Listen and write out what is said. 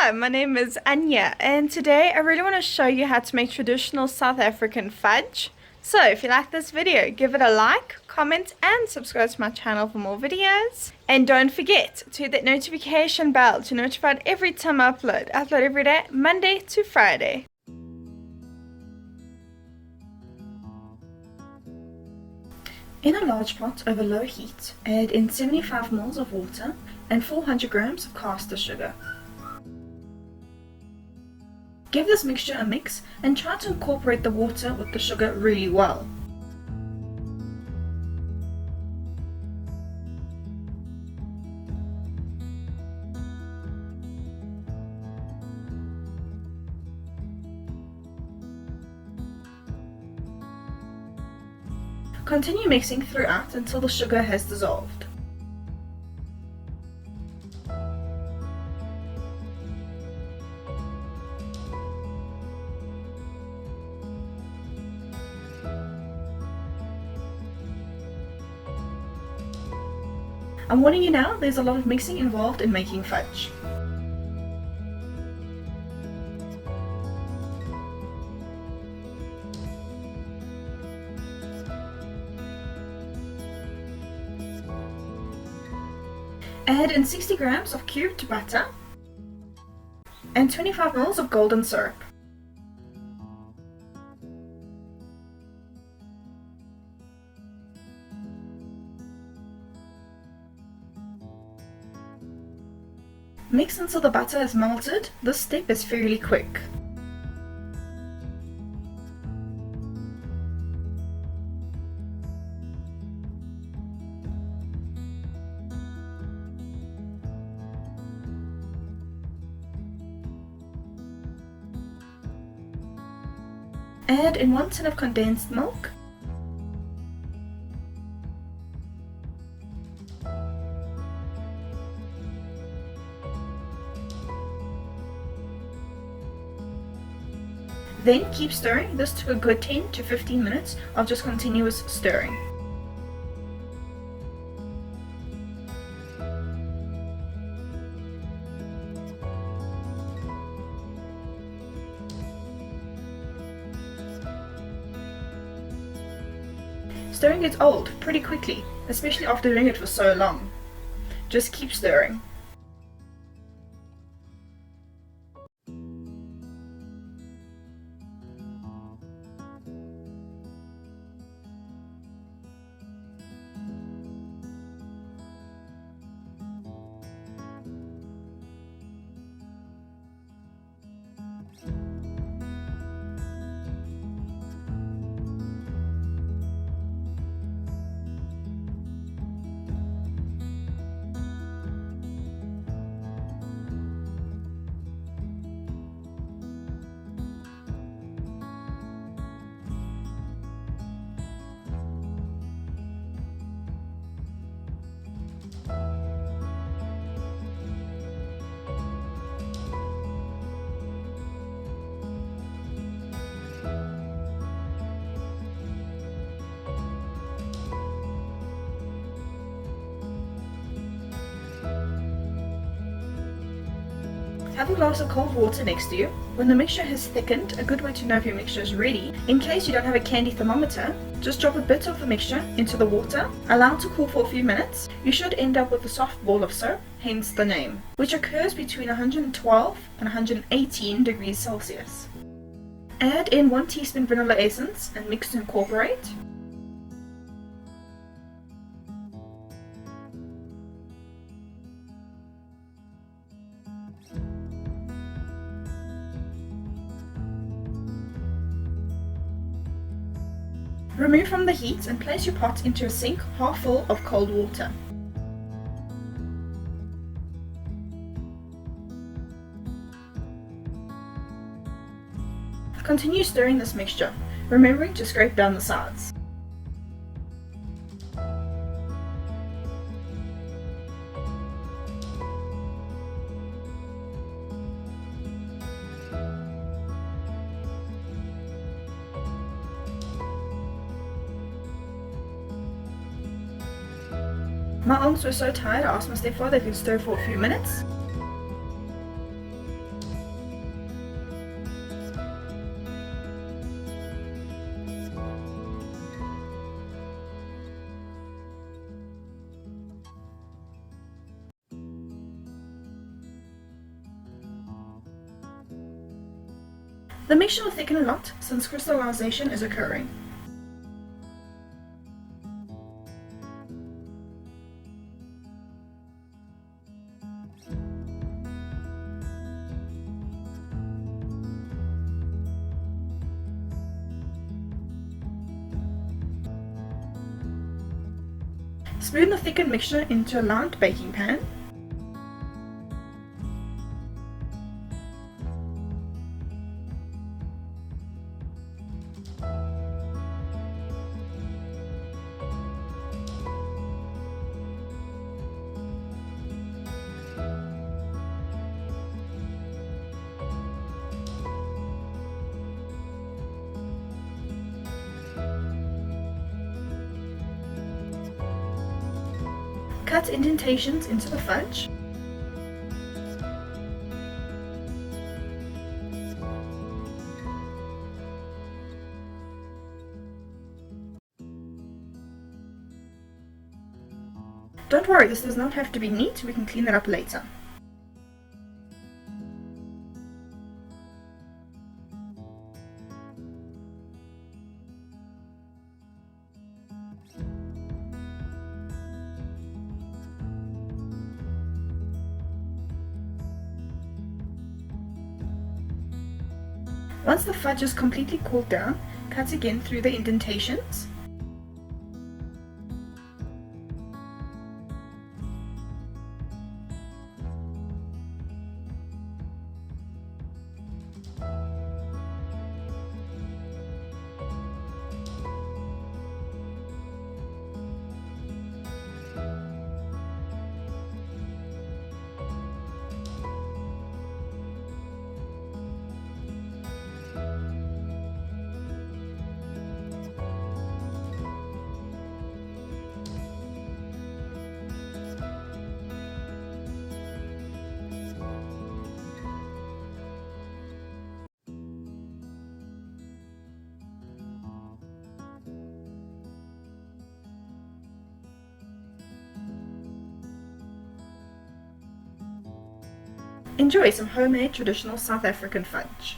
Hi, my name is Anya, and today I really want to show you how to make traditional South African fudge. So if you like this video, give it a like, comment, and subscribe to my channel for more videos. And don't forget to hit that notification bell to be notified every time I upload. I upload every day, Monday to Friday. In a large pot over low heat, add in 75 ml of water and 400 grams of castor sugar. Give this mixture a mix and try to incorporate the water with the sugar really well. Continue mixing throughout until the sugar has dissolved. I'm warning you now, there's a lot of mixing involved in making fudge. Add in 60 grams of cubed butter and 25 ml of golden syrup. Mix until the butter is melted. This step is fairly quick. Add in 1 tin of condensed milk, then keep stirring. This took a good 10 to 15 minutes of just continuous stirring. Stirring gets old pretty quickly, especially after doing it for so long. Just keep stirring. Have a glass of cold water next to you. When the mixture has thickened, a good way to know if your mixture is ready, in case you don't have a candy thermometer, just drop a bit of the mixture into the water, allow it to cool for a few minutes. You should end up with a soft ball of soap, hence the name, which occurs between 112 and 118 degrees Celsius. Add in 1 teaspoon vanilla essence and mix to incorporate. Remove from the heat and place your pot into a sink half full of cold water. Continue stirring this mixture, remembering to scrape down the sides. My arms were so tired, I asked my stepfather if he could stir for a few minutes. The mixture will thicken a lot since crystallization is occurring. Spoon the thickened mixture into a lined baking pan. Cut indentations into the fudge. Don't worry, this does not have to be neat, we can clean it up later. Once the fudge is completely cooled down, cut again through the indentations. Enjoy some homemade traditional South African fudge.